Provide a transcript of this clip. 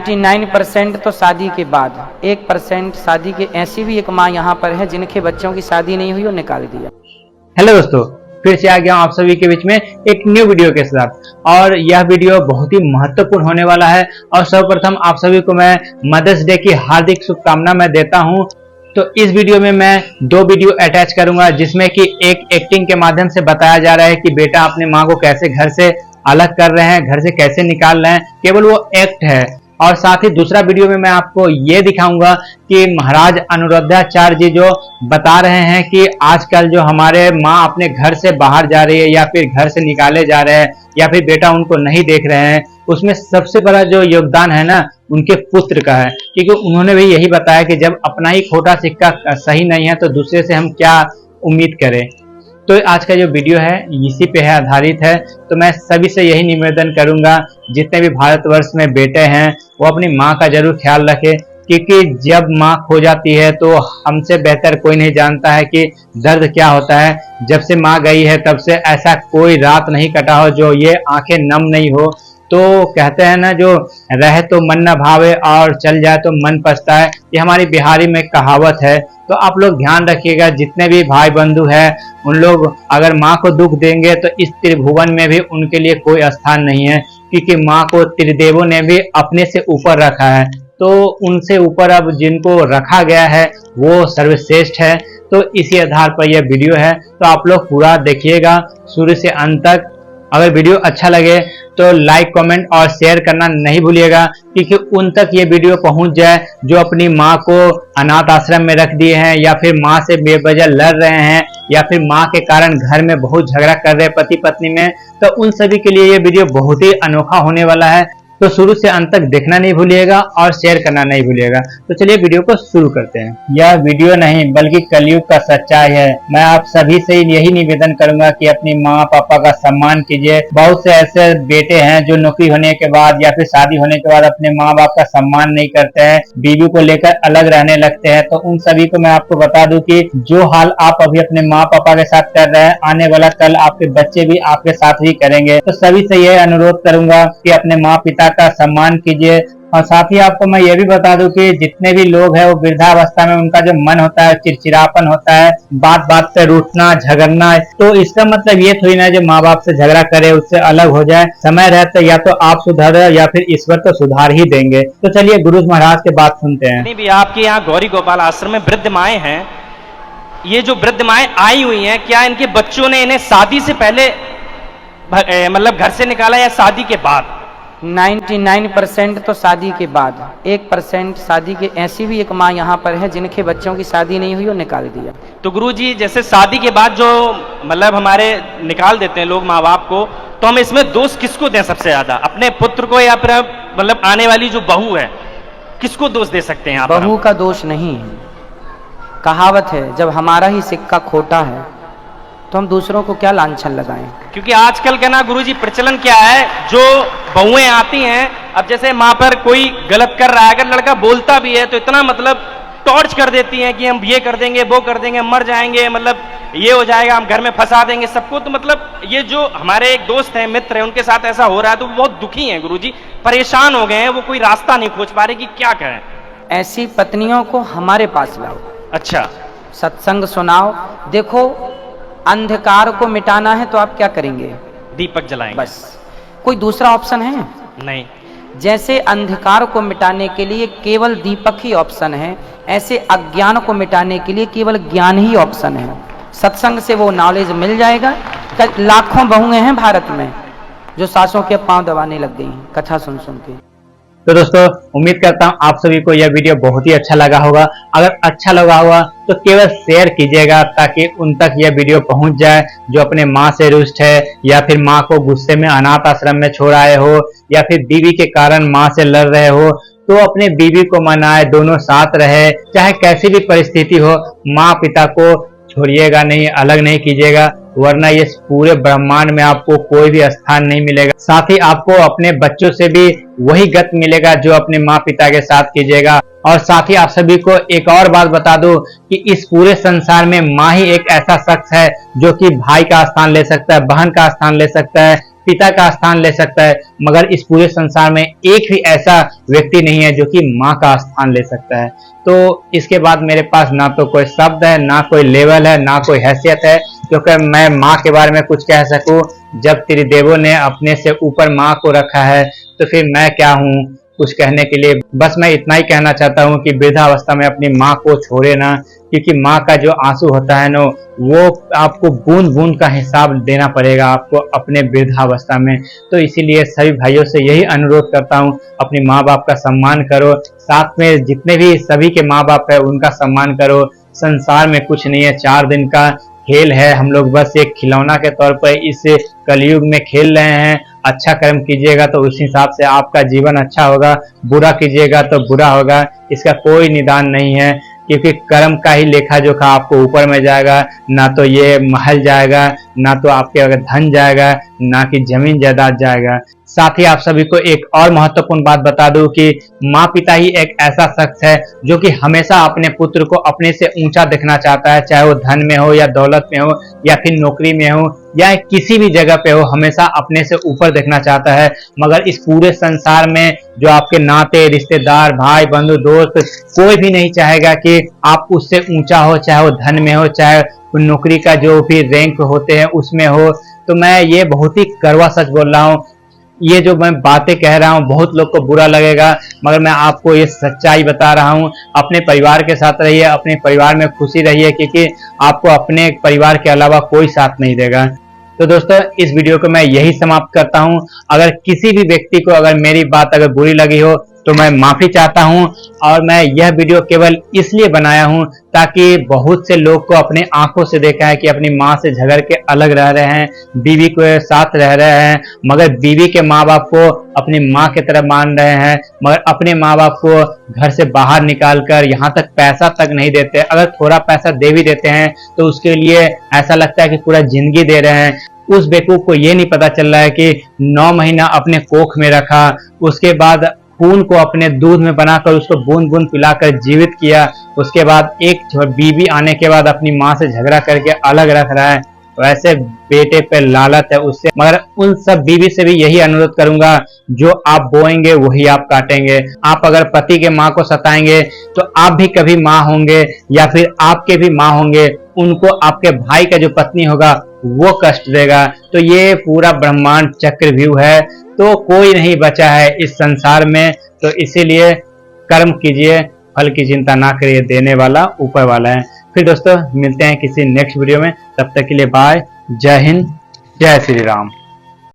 99% तो शादी के बाद, 1% शादी के। ऐसी भी एक माँ यहाँ पर है जिनके बच्चों की शादी नहीं हुई और निकाल दिया। हेलो दोस्तों, फिर से आ गया हूँ आप सभी के बीच में एक न्यू वीडियो के साथ। और यह वीडियो बहुत ही महत्वपूर्ण होने वाला है। और सर्वप्रथम आप सभी को मैं मदर्स डे की हार्दिक शुभकामना मैं देता हूँ। तो इस वीडियो में मैं दो वीडियो अटैच करूंगा, जिसमें कि एक एक्टिंग के माध्यम से बताया जा रहा है कि बेटा अपने माँ को कैसे घर से अलग कर रहे हैं, घर से कैसे निकाल रहे हैं, केवल वो एक्ट है। और साथ ही दूसरा वीडियो में मैं आपको ये दिखाऊंगा कि महाराज अनुरुद्धाचार्य जी जो बता रहे हैं कि आजकल जो हमारे माँ अपने घर से बाहर जा रही है या फिर घर से निकाले जा रहे हैं या फिर बेटा उनको नहीं देख रहे हैं, उसमें सबसे बड़ा जो योगदान है ना उनके पुत्र का है। क्योंकि उन्होंने भी यही बताया कि जब अपना ही खोटा सिक्का सही नहीं है तो दूसरे से हम क्या उम्मीद करें। तो आज का जो वीडियो है इसी पे है आधारित है। तो मैं सभी से यही निवेदन करूंगा, जितने भी भारतवर्ष में बेटे हैं वो अपनी माँ का जरूर ख्याल रखें। क्योंकि जब माँ खो जाती है तो हमसे बेहतर कोई नहीं जानता है कि दर्द क्या होता है। जब से माँ गई है तब से ऐसा कोई रात नहीं कटा हो जो ये आंखें नम नहीं हो। तो कहते हैं ना, जो रहे तो मन न भावे और चल जाए तो मन पछताए, ये हमारी बिहारी में कहावत है। तो आप लोग ध्यान रखिएगा, जितने भी भाई बंधु हैं उन लोग अगर माँ को दुख देंगे तो इस त्रिभुवन में भी उनके लिए कोई स्थान नहीं है। क्योंकि माँ को त्रिदेवों ने भी अपने से ऊपर रखा है, तो उनसे ऊपर अब जिनको रखा गया है वो सर्वश्रेष्ठ है। तो इसी आधार पर यह वीडियो है, तो आप लोग पूरा देखिएगा शुरू से अंत तक। अगर वीडियो अच्छा लगे तो लाइक, कमेंट और शेयर करना नहीं भूलिएगा, क्योंकि उन तक ये वीडियो पहुंच जाए जो अपनी माँ को अनाथ आश्रम में रख दिए हैं या फिर माँ से बेवजह लड़ रहे हैं या फिर माँ के कारण घर में बहुत झगड़ा कर रहे हैं पति पत्नी में। तो उन सभी के लिए ये वीडियो बहुत ही अनोखा होने वाला है। तो शुरू से अंत तक देखना नहीं भूलिएगा और शेयर करना नहीं भूलिएगा। तो चलिए वीडियो को शुरू करते हैं। यह वीडियो नहीं बल्कि कलयुग का सच्चाई है। मैं आप सभी से यही निवेदन करूंगा कि अपनी माँ पापा का सम्मान कीजिए। बहुत से ऐसे बेटे हैं जो नौकरी होने के बाद या फिर शादी होने के बाद अपने माँ बाप का सम्मान नहीं करते हैं, बीवी को लेकर अलग रहने लगते हैं। तो उन सभी को मैं आपको बता दूं कि जो हाल आप अभी अपने माँ पापा के साथ कर रहे हैं, आने वाला कल आपके बच्चे भी आपके साथ ही करेंगे। तो सभी से यह अनुरोध करूंगा कि अपने माँ पिता का सम्मान कीजिए। और साथ ही आपको मैं ये भी बता दूं कि जितने भी लोग हैं वो वृद्धावस्था में उनका जो मन होता है, चिड़चिड़ापन होता है, बात बात पे रूठना झगड़ना, तो इसका मतलब ये थोड़ी ना जो माँ बाप से झगड़ा करे उससे अलग हो जाए। समय रहते या तो आप सुधर या फिर ईश्वर तो सुधार ही देंगे। तो चलिए गुरु महाराज की बात सुनते हैं। भी आपके यहाँ गौरी गोपाल आश्रम में वृद्ध माएँ हैं, ये जो वृद्ध माएँ आई हुई हैं, क्या इनके बच्चों ने इन्हें शादी से पहले मतलब घर से निकाला या शादी के बाद? 99% तो शादी के बाद, 1% शादी के। ऐसी भी एक माँ यहाँ पर है जिनके बच्चों की शादी नहीं हुई और निकाल दिया। तो गुरुजी, जैसे शादी के बाद जो मतलब हमारे निकाल देते हैं लोग माँ बाप को, तो हम इसमें दोष किसको दें सबसे ज्यादा? अपने पुत्र को या फिर मतलब आने वाली जो बहू है, किसको दोष दे सकते हैं? बहू का दोष नहीं है। कहावत है, जब हमारा ही सिक्का खोटा है तो हम दूसरों को क्या लांछन लगाएं। क्योंकि आजकल का ना गुरुजी प्रचलन क्या है, जो बहुएं आती हैं, अब जैसे माँ पर कोई गलत कर रहा है, अगर लड़का बोलता भी है तो इतना मतलब टॉर्च कर देती हैं कि हम ये कर देंगे, वो कर देंगे, मर जाएंगे, मतलब ये हो जाएगा, हम घर में फंसा देंगे सबको। तो मतलब ये जो हमारे एक दोस्त हैं, मित्र हैं, उनके साथ ऐसा हो रहा है तो वो बहुत दुखी हैं गुरुजी, परेशान हो गए हैं, वो कोई रास्ता नहीं खोज पा रहे कि क्या करें। ऐसी पत्नियों को हमारे पास लाओ। अच्छा, सत्संग सुनाओ। देखो, अंधकार को मिटाना है तो आप क्या करेंगे? दीपक जलाएंगे, बस। कोई दूसरा ऑप्शन है? नहीं। जैसे अंधकार को मिटाने के लिए केवल दीपक ही ऑप्शन है, ऐसे अज्ञान को मिटाने के लिए केवल ज्ञान ही ऑप्शन है। सत्संग से वो नॉलेज मिल जाएगा। लाखों बहुएं हैं भारत में जो सासों के पांव दबाने लग गई हैं कथा सुन सुन के। तो दोस्तों, उम्मीद करता हूँ आप सभी को यह वीडियो बहुत ही अच्छा लगा होगा। अगर अच्छा लगा होगा तो केवल शेयर कीजिएगा, ताकि उन तक यह वीडियो पहुंच जाए जो अपने माँ से रुष्ट है या फिर माँ को गुस्से में अनाथ आश्रम में छोड़ आए हो या फिर बीवी के कारण माँ से लड़ रहे हो। तो अपने बीवी को मनाए, दोनों साथ रहे, चाहे कैसी भी परिस्थिति हो, माँ पिता को छोड़िएगा नहीं, अलग नहीं कीजिएगा, वरना ये पूरे ब्रह्मांड में आपको कोई भी स्थान नहीं मिलेगा। साथ ही आपको अपने बच्चों से भी वही गत मिलेगा जो अपने माँ पिता के साथ कीजिएगा। और साथ ही आप सभी को एक और बात बता दूं कि इस पूरे संसार में माँ ही एक ऐसा शख्स है जो कि भाई का स्थान ले सकता है, बहन का स्थान ले सकता है, पिता का स्थान ले सकता है, मगर इस पूरे संसार में एक भी ऐसा व्यक्ति नहीं है जो कि माँ का स्थान ले सकता है। तो इसके बाद मेरे पास ना तो कोई शब्द है, ना कोई लेवल है, ना कोई हैसियत है क्योंकि मैं माँ के बारे में कुछ कह सकूं। जब त्रिदेवों ने अपने से ऊपर माँ को रखा है तो फिर मैं क्या हूँ कुछ कहने के लिए। बस मैं इतना ही कहना चाहता हूँ कि वृद्धावस्था में अपनी माँ को छोड़े ना, क्योंकि माँ का जो आंसू होता है ना वो आपको बूंद बूंद का हिसाब देना पड़ेगा आपको अपने वृद्धावस्था में। तो इसीलिए सभी भाइयों से यही अनुरोध करता हूँ, अपने माँ बाप का सम्मान करो, साथ में जितने भी सभी के माँ बाप है उनका सम्मान करो। संसार में कुछ नहीं है, 4 दिन का खेल है, हम लोग बस एक खिलौना के तौर पर इस कलयुग में खेल रहे हैं। अच्छा कर्म कीजिएगा तो उस हिसाब से आपका जीवन अच्छा होगा, बुरा कीजिएगा तो बुरा होगा, इसका कोई निदान नहीं है, क्योंकि कर्म का ही लेखा जोखा आपको ऊपर में जाएगा। ना तो ये महल जाएगा, ना तो आपके अगर धन जाएगा, ना कि जमीन जायदाद जाएगा। साथ ही आप सभी को एक और महत्वपूर्ण बात बता दूं कि माँ पिता ही एक ऐसा शख्स है जो कि हमेशा अपने पुत्र को अपने से ऊंचा देखना चाहता है, चाहे वो धन में हो या दौलत में हो या फिर नौकरी में हो या किसी भी जगह पे हो, हमेशा अपने से ऊपर देखना चाहता है। मगर इस पूरे संसार में जो आपके नाते रिश्तेदार भाई बंधु दोस्त कोई भी नहीं चाहेगा कि आप उससे ऊंचा हो, चाहे वो धन में हो, चाहे नौकरी का जो भी रैंक होते हैं उसमें हो। तो मैं ये बहुत ही कड़वा सच बोल रहा हूँ, ये जो मैं बातें कह रहा हूँ बहुत लोग को बुरा लगेगा, मगर मैं आपको ये सच्चाई बता रहा हूँ। अपने परिवार के साथ रहिए, अपने परिवार में खुशी रहिए, क्योंकि आपको अपने परिवार के अलावा कोई साथ नहीं देगा। तो दोस्तों इस वीडियो को मैं यही समाप्त करता हूँ। अगर किसी भी व्यक्ति को अगर मेरी बात अगर बुरी लगी हो तो मैं माफी चाहता हूँ, और मैं यह वीडियो केवल इसलिए बनाया हूँ ताकि बहुत से लोग को अपने आंखों से देखा है कि अपनी माँ से झगड़ के अलग रह रहे हैं, बीवी के साथ रह रहे हैं, मगर बीवी के माँ बाप को अपनी माँ की तरह मान रहे हैं, मगर अपने माँ बाप को घर से बाहर निकाल कर यहाँ तक पैसा तक नहीं देते। अगर थोड़ा पैसा दे भी देते हैं तो उसके लिए ऐसा लगता है कि पूरा जिंदगी दे रहे हैं। उस बेवकूफ को ये नहीं पता चल रहा है कि 9 महीना अपने कोख में रखा, उसके बाद खून को अपने दूध में बनाकर उसको बूंद बूंद पिलाकर जीवित किया, उसके बाद एक बीवी आने के बाद अपनी माँ से झगड़ा करके अलग रख रहा है। वैसे बेटे पे लालच है उससे। मगर उन सब बीवी से भी यही अनुरोध करूंगा, जो आप बोएंगे वही आप काटेंगे। आप अगर पति के माँ को सताएंगे तो आप भी कभी माँ होंगे या फिर आपके भी माँ होंगे, उनको आपके भाई का जो पत्नी होगा वो कष्ट देगा। तो ये पूरा ब्रह्मांड चक्रव्यूह है, तो कोई नहीं बचा है इस संसार में। तो इसीलिए कर्म कीजिए, फल की चिंता ना करिए, देने वाला ऊपर वाला है। फिर दोस्तों मिलते हैं किसी नेक्स्ट वीडियो में, तब तक के लिए बाय, जय हिंद, जय श्री राम।